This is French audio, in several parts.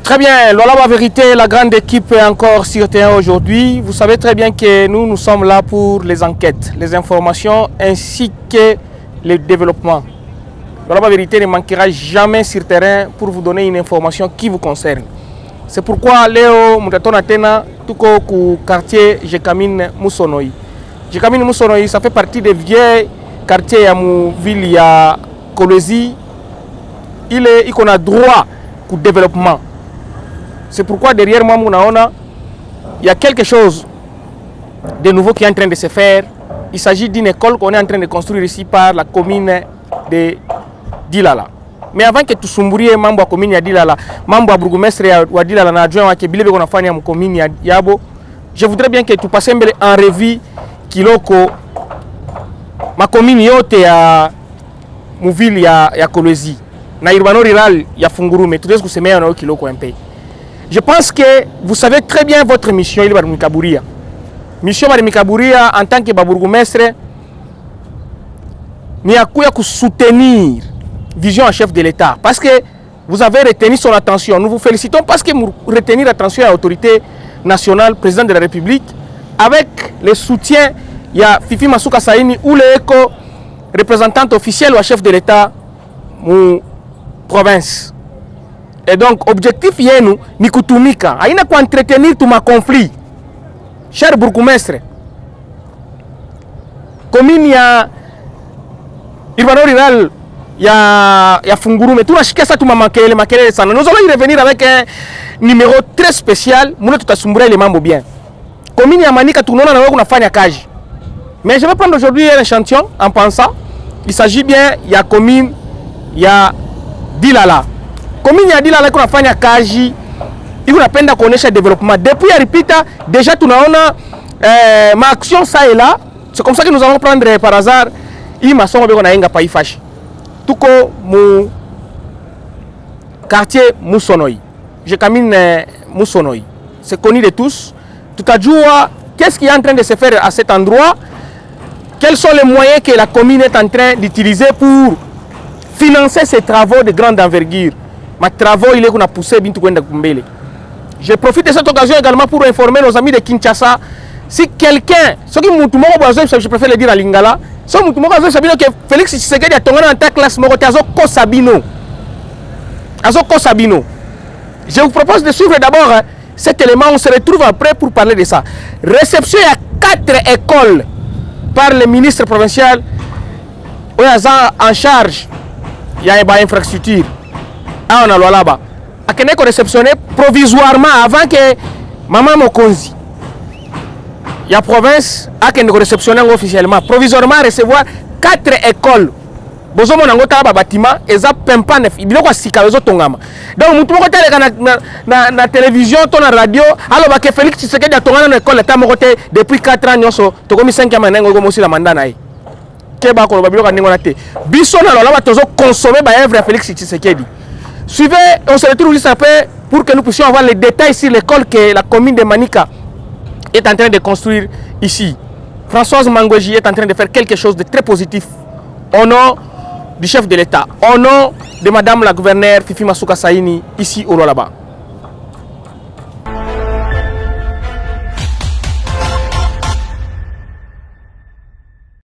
Très bien, la vérité, la grande équipe est encore sur terrain aujourd'hui. Vous savez très bien que nous sommes là pour les enquêtes, les informations ainsi que le développement. La vérité ne manquera jamais sur terrain pour vous donner une information qui vous concerne. C'est pourquoi Léo Mutatonatena, tout au quartier Jekamine Moussonoi. Jekamine Moussonoi, ça fait partie des vieux quartiers à mon ville à Kolwezi. Il a droit au développement. C'est pourquoi derrière moi, il y a quelque chose de nouveau qui est en train de se faire. Il s'agit d'une école qu'on est en train de construire ici par la commune de Dilala. Mais avant que tu sombries mambo ya commune ya Dilala, mambo ya bourgmestre ya Dilala na adjoint wake bilebe qu'on a fait en commune ya Yabo, je voudrais bien que tu passes en revue kiloko ma commune yote ya muville ya Kolwezi na urbano rural ya Fungurume, tout ce que c'est meilleur na kiloko un peu. Je pense que vous savez très bien votre mission, il va Mikabouria. Mission de Mikabouria en tant que bourgmestre, ni à quoi soutenir vision en chef de l'État. Parce que vous avez retenu son attention. Nous vous félicitons parce que vous retenez l'attention de l'autorité nationale, président de la République, avec le soutien de Fifi Masuka Saini ou l'éco représentante officielle ou chef de l'État ou province. Et donc, objectif est nous, ni kutumika. Aïna quoi entretenir tout ma conflit. Cher bourgmestre, commune ya urbano rural ya Fungurume, tout ça tout ma makele sana. Nous allons y revenir avec un numéro très spécial. Nous tout assumbrer les membres bien. Commune ya Manika tout non na fanya kaji. Mais je vais prendre aujourd'hui un échantillon en pensant, il s'agit bien ya commune ya Dilala. Commune ya Dilala kuna fanya kaji, iko napenda kuonesha développement. Depuis ya ripita, déjà tunaona ma action ça et là. C'est comme ça que nous allons prendre par hasard hii masomo beko naenga pa ifashi. Tuko mu quartier Moussonoi. Jekamine Moussonoi. C'est connu de tous. Tutajua qu'est-ce qui est en train de se faire à cet endroit? Quels sont les moyens que la commune est en train d'utiliser pour financer ces travaux de grande envergure? Ma travaux, il est qu'on a poussé Bintou Gwenda Kumbele. Je profite de cette occasion également pour informer nos amis de Kinshasa. Si quelqu'un, ce qui je préfère le dire à Lingala, si que Félix Tshisekedi a tombé dans ta classe, Sabino. Je vous propose de suivre d'abord cet élément. On se retrouve après pour parler de ça. Réception à 4 écoles par le ministre provincial en charge. Il y a une infrastructure. On a là-bas. A Keneko réceptionné provisoirement avant que Maman Mokonzi. Il y a province à Keneko réceptionné officiellement. Provisoirement recevoir 4 écoles. Bozo mon angota ba bâtiment eza pempa neuf. Il biloko sika bezo tongama. Donc mutu moko tele na télévision to na radio alors ba ke Félix Tshisekedi a tongana na école ta moko te depuis 4 ans nyoso to komi 5 ans nango mo la mandat na ye. Ke ba ko ba biloko ningo na te. Biso na lola ba tozo consommer ba œuvre à Félix Tshisekedi. Suivez, on se retrouve juste après pour que nous puissions avoir les détails sur l'école que la commune de Manika est en train de construire ici. Françoise Mangweji est en train de faire quelque chose de très positif au nom du chef de l'État, au nom de Madame la gouverneure Fifi Masuka Saini ici au Lolaba.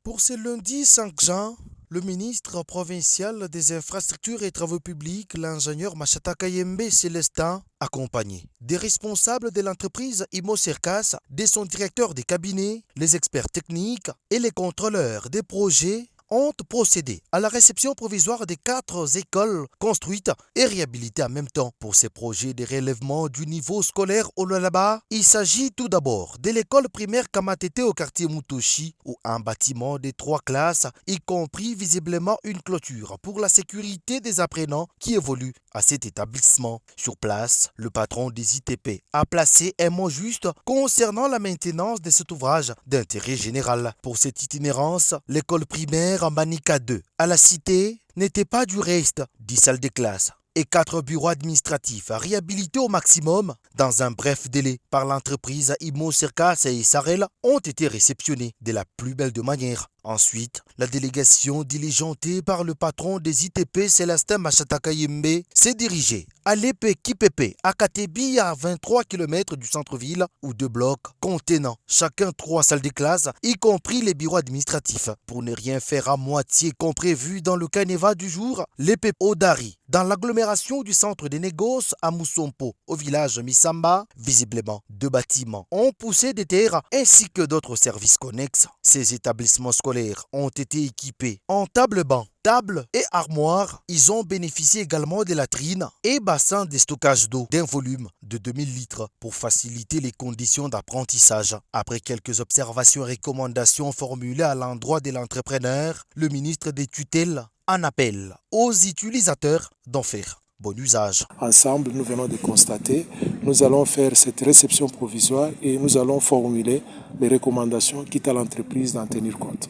Pour ce lundi 5 juin, le ministre provincial des infrastructures et travaux publics, l'ingénieur Machata Kayembe Célestin, accompagné des responsables de l'entreprise Imo Cercas, de son directeur de cabinet, les experts techniques et les contrôleurs des projets, ont procédé à la réception provisoire des 4 écoles construites et réhabilitées en même temps. Pour ces projets de relèvement du niveau scolaire au Lualaba, il s'agit tout d'abord de l'école primaire Kamatete au quartier Mutoshi, où un bâtiment de 3 classes, y compris visiblement une clôture pour la sécurité des apprenants qui évoluent à cet établissement. Sur place, le patron des ITP a placé un mot juste concernant la maintenance de cet ouvrage d'intérêt général. Pour cette itinérance, l'école primaire en Manika 2 à la cité n'était pas du reste, 10 salles de classe et 4 bureaux administratifs réhabilités au maximum dans un bref délai par l'entreprise Imo Cercas et Sarel ont été réceptionnés de la plus belle de manière. Ensuite, la délégation diligentée par le patron des ITP, Célestin Machata Kayembe, s'est dirigée à l'épée Kipepe, à Katebi, à 23 km du centre-ville, où 2 blocs contenant chacun 3 salles de classe, y compris les bureaux administratifs. Pour ne rien faire à moitié comme prévu dans le canevas du jour, l'épée Odari, dans l'agglomération du centre des négoces à Moussompo, au village Misamba, visiblement 2 bâtiments ont poussé des terres ainsi que d'autres services connexes. Ces établissements scolaires ont été équipés en table-banc, tables et armoires. Ils ont bénéficié également de latrines et bassins de stockage d'eau d'un volume de 2000 litres pour faciliter les conditions d'apprentissage. Après quelques observations et recommandations formulées à l'endroit de l'entrepreneur, le ministre des tutelles en appelle aux utilisateurs d'en faire bon usage. Ensemble, nous venons de constater, nous allons faire cette réception provisoire et nous allons formuler les recommandations quitte à l'entreprise d'en tenir compte.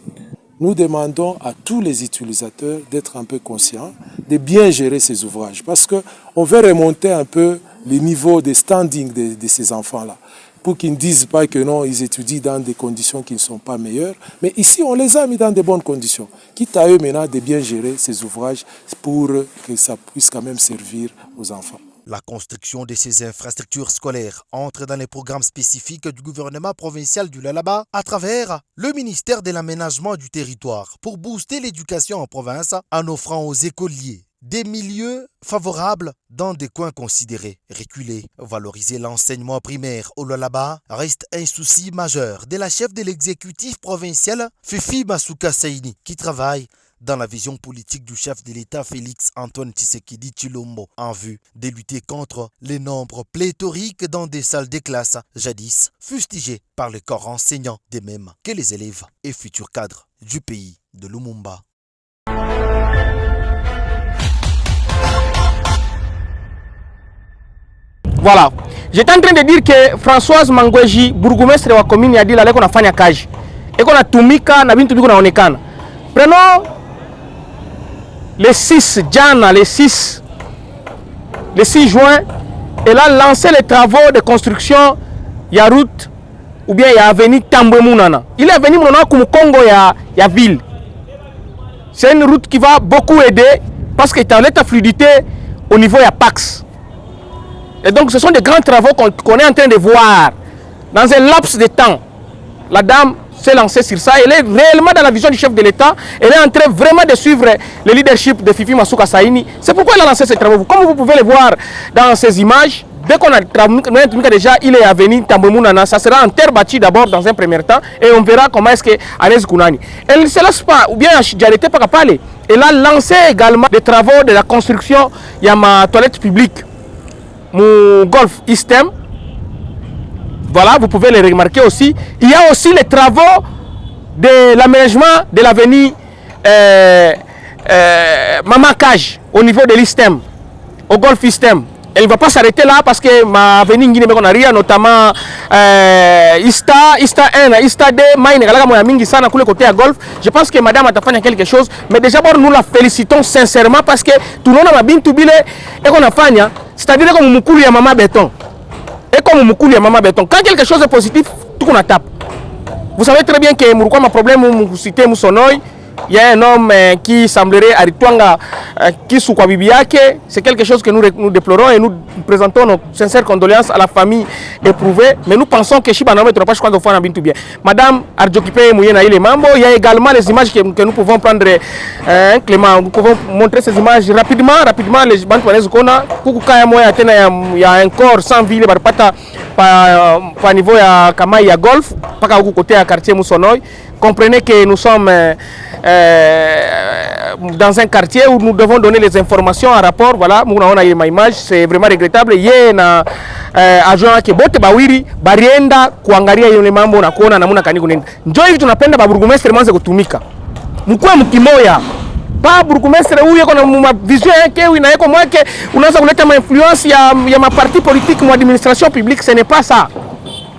Nous demandons à tous les utilisateurs d'être un peu conscients, de bien gérer ces ouvrages parce qu'on veut remonter un peu le niveau de standing de ces enfants-là pour qu'ils ne disent pas que non, ils étudient dans des conditions qui ne sont pas meilleures. Mais ici, on les a mis dans de bonnes conditions. Quitte à eux maintenant de bien gérer ces ouvrages pour que ça puisse quand même servir aux enfants. La construction de ces infrastructures scolaires entre dans les programmes spécifiques du gouvernement provincial du Lualaba à travers le ministère de l'Aménagement du territoire pour booster l'éducation en province en offrant aux écoliers des milieux favorables dans des coins considérés reculés. Valoriser l'enseignement primaire au Lualaba reste un souci majeur de la chef de l'exécutif provincial, Fifi Masuka Saini, qui travaille dans la vision politique du chef de l'État Félix Antoine Tshisekedi Tshilombo en vue de lutter contre les nombres pléthoriques dans des salles de classe jadis fustigées par le corps enseignant, de même que les élèves et futurs cadres du pays de Lumumba. Voilà. J'étais en train de dire que Françoise Mangweji, bourgmestre de la commune, a dit là qu'on a fait un cage. Et qu'on a tumika, na bintu biko na onekana. Prenons le 6 Jana, le 6 juin, elle a lancé les travaux de construction ya route ou bien ya avenue Tambwe Mounana. Il est venu Mounana comme Congo ya ville. C'est une route qui va beaucoup aider parce qu'il y a une fluidité au niveau ya Pax. Et donc ce sont des grands travaux qu'on est en train de voir. Dans un laps de temps, la dame s'est lancée sur ça. Elle est réellement dans la vision du chef de l'État. Elle est en train vraiment de suivre le leadership de Fifi Masuka Saini. C'est pourquoi elle a lancé ces travaux. Comme vous pouvez le voir dans ces images, dès qu'on a travaillé déjà, il est à venir Tambwe Mounana. Ça sera en terre battue d'abord dans un premier temps. Et on verra comment est-ce que Agnès Kounani. Elle ne se laisse pas, ou bien Diarité Pakapale. Elle a lancé également des travaux de la construction. Il y a ma toilette publique. Mon golf Eastem, voilà, vous pouvez les remarquer aussi. Il y a aussi les travaux de l'aménagement de l'avenue Mamakage au niveau de l'Eastem, au golf Eastem. Elle ne va pas s'arrêter là parce que ma avenue Nguiné-Mekonaria, notamment Ista 1, Ista 2, Maïne, Mingi Sana, côté à golf. Je pense que madame a fait quelque chose. Mais déjà, nous la félicitons sincèrement parce que tout le monde a bien tout bilé et qu'on a fait. C'est-à-dire comme Moukoulou et Maman Béton. Et comme Moukoulou et Maman Béton. Quand quelque chose est positif, tout qu'on a tape. Vous savez très bien que Mouroukou a un problème où cité Moussonoy. Il y a un homme qui semblerait Aritwanga qui soukwa Bibiake. C'est quelque chose que nous déplorons et nous présentons nos sincères condoléances à la famille éprouvée. Mais nous pensons que Chibanama est trop pas choisi de faire un bien tout bien. Madame Arjokipe Mouyena il est mambo. Il y a également les images que nous pouvons prendre. Clément, nous pouvons montrer ces images rapidement. Les bandes qu'on a. Il y a un corps sans vie. Par niveau à Kamaï, à Golf, pas qu'à côté à quartier Moussonoy. Comprenez que nous sommes dans un quartier où nous devons donner les informations en rapport. Voilà, nous avons une image, c'est vraiment regrettable. Il y a un agent qui bote bawiri, barienda, kuangaria yule mambo na kuona namuna kani kunenda. Njoo hivi tunapenda ba burgomestre manze kutumika. Mkuu mkimoya. Ba burgomestre huyu yuko na vision yake, na yako mwake unaanza kuleta influence ya maparti politique mu administration publique, ce n'est pas ça.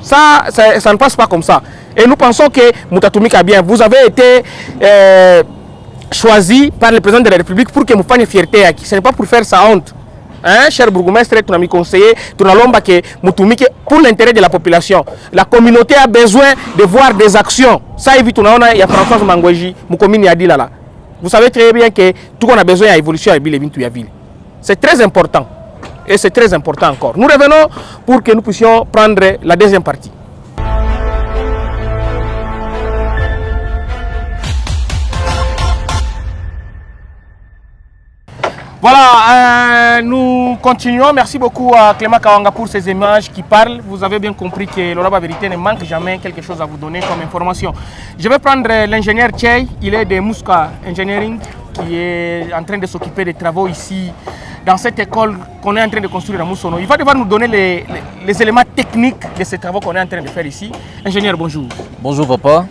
Ça ne passe pas comme ça. Et nous pensons que Moutatumika bien. Vous avez été choisi par le président de la République pour que vous fassiez fierté. Ce n'est pas pour faire sa honte. hein, cher bourgmestre, ton ami conseiller, ton alomba que mutumike pour l'intérêt de la population. La communauté a besoin de voir des actions. Ça évite on a il y a François Mangweji, mon commune a dit là. Vous savez très bien que tout qu'on a besoin d'évolution à ville et ville. C'est très important. Et c'est très important encore. Nous revenons pour que nous puissions prendre la deuxième partie. Voilà, nous continuons. Merci beaucoup à Clément Kawanga pour ces images qui parlent. Vous avez bien compris que l'Oraba Vérité ne manque jamais quelque chose à vous donner comme information. Je vais prendre l'ingénieur Tchei, il est de Mouska Engineering, qui est en train de s'occuper des travaux ici, dans cette école qu'on est en train de construire à Moussono. Il va devoir nous donner les éléments techniques de ces travaux qu'on est en train de faire ici. Ingénieur, bonjour. Bonjour papa.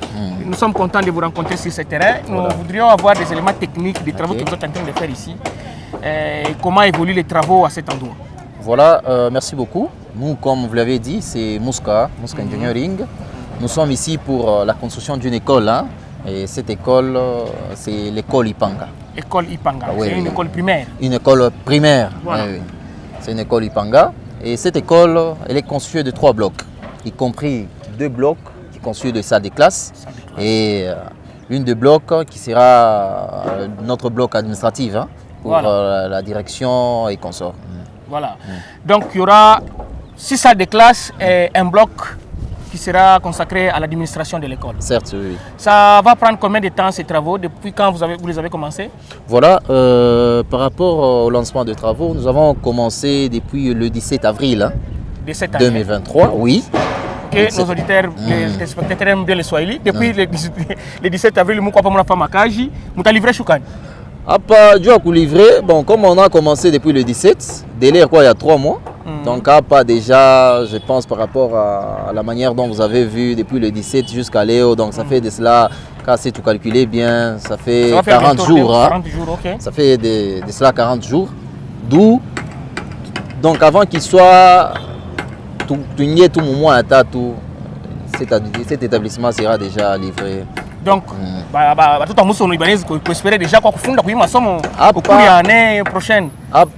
Nous sommes contents de vous rencontrer sur ce terrain. Nous voudrions avoir des éléments techniques des travaux que vous êtes en train de faire ici. Et comment évoluent les travaux à cet endroit? Voilà, merci beaucoup. Nous, comme vous l'avez dit, c'est Mouska Engineering. Nous sommes ici pour la construction d'une école. Hein, et cette école, c'est l'école Ipanga. École Ipanga, oui, c'est une école primaire. Une école primaire, voilà. Oui. C'est une école Ipanga. Et cette école, elle est constituée de 3 blocs, y compris 2 blocs qui constituent de salles de classe. Et l'une des blocs qui sera notre bloc administratif. Hein, pour voilà. La direction et consorts. Voilà. Donc il y aura 6 salles de classe et un bloc qui sera consacré à l'administration de l'école. Certes, oui. Ça va prendre combien de temps ces travaux? Depuis quand vous les avez commencés? Voilà, par rapport au lancement des travaux, nous avons commencé depuis le 17 avril hein, 2023. Oui. Que nos auditeurs, les spectateurs aiment bien le Swahili. Depuis le 17 avril, nous avons fait Makaji, nous avons livré Choukan. Apa, Dieu a livré, bon, comme on a commencé depuis le 17, délai quoi, il y a 3 mois. Donc, pas déjà, je pense, par rapport à la manière dont vous avez vu depuis le 17 jusqu'à Léo, donc ça fait de cela, quand c'est tout calculé bien, ça fait 40 jours. Hein. 40 jours, ok. Ça fait de cela 40 jours. D'où, donc avant qu'il soit tout moment à tout, cet établissement sera déjà livré. Donc, tout en Mousson, il peut espérer déjà qu'on fonde la somme au cours de l'année prochaine,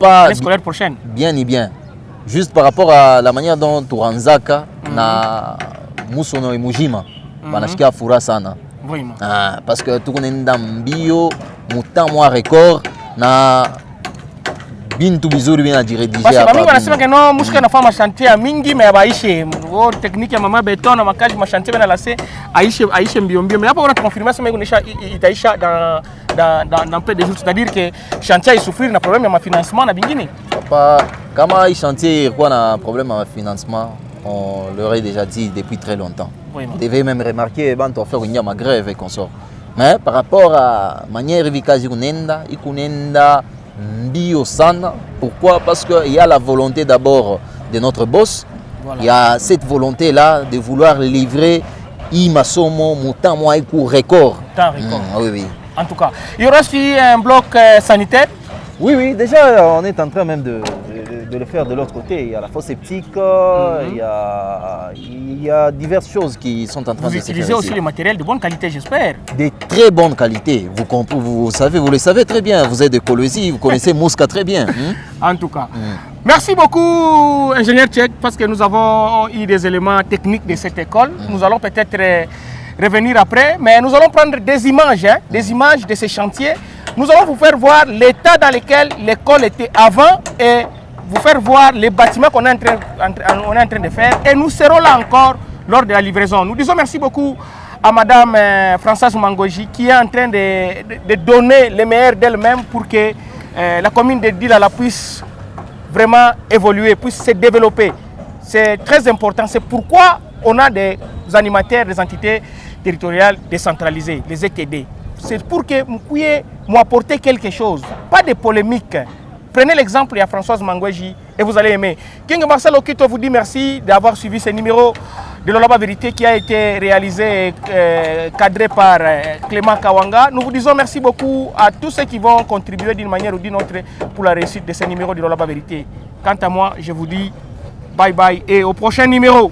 l'année scolaire prochaine. Bien et bien. Juste par rapport à la manière dont Turanzaka na Moussono et Mujima, banashika fura sana. Vraiment. Parce que tout le monde est bio, moutan moi record na bintu bizuri bien dirigé. Parce que mimi wanasema que non mushika nafanya chantier ya mingi mais abaishe o technique ya mama beton na makaji ma chantier bana laser aishe mbio mais hapo on confirmer sema itaisha dans peu de jours, c'est-à-dire que chantier souffrir na problème ya financement na bingine. Papa, kama i chantier quoi na problème à financement, on l'aurait déjà dit depuis très longtemps. Oui, on devait même remarquer quand on fait une grève et consort. Mais par rapport à manière vikazi ikunenda bio sana. Pourquoi? Parce qu'il y a la volonté d'abord de notre boss. Voilà. Il y a cette volonté-là de vouloir livrer Imasomo Moutan Mouaïkou record. Oui, oui. En tout cas, il y aura aussi un bloc sanitaire. Oui, oui, déjà on est en train même de le faire de l'autre côté. Il y a la fosse septique, il y a diverses choses qui sont en train de se faire. Vous utilisez aussi le matériel de bonne qualité, j'espère. De très bonne qualité. Vous le savez très bien. Vous êtes de Colosie, vous connaissez Mouska très bien. En tout cas. Merci beaucoup, ingénieur Tchèque, parce que nous avons eu des éléments techniques de cette école. Nous allons peut-être revenir après, mais nous allons prendre des images de ces chantiers. Nous allons vous faire voir l'état dans lequel l'école était avant et vous faire voir les bâtiments qu'on est en train de faire. Et nous serons là encore lors de la livraison. Nous disons merci beaucoup à Madame Françoise Mangoji qui est en train de donner le meilleur d'elle-même pour que la commune de Dilala puisse vraiment évoluer, puisse se développer. C'est très important. C'est pourquoi on a des animateurs, des entités territoriales décentralisées, les ETD. C'est pour que vous puissiez m'apporter quelque chose. Pas de polémique. Prenez l'exemple de Françoise Mangweji et vous allez aimer. King Marcel Okito vous dit merci d'avoir suivi ce numéro de l'Oraba Vérité qui a été réalisé et cadré par Clément Kawanga. Nous vous disons merci beaucoup à tous ceux qui vont contribuer d'une manière ou d'une autre pour la réussite de ce numéro de l'Oraba Vérité. Quant à moi, je vous dis bye bye et au prochain numéro.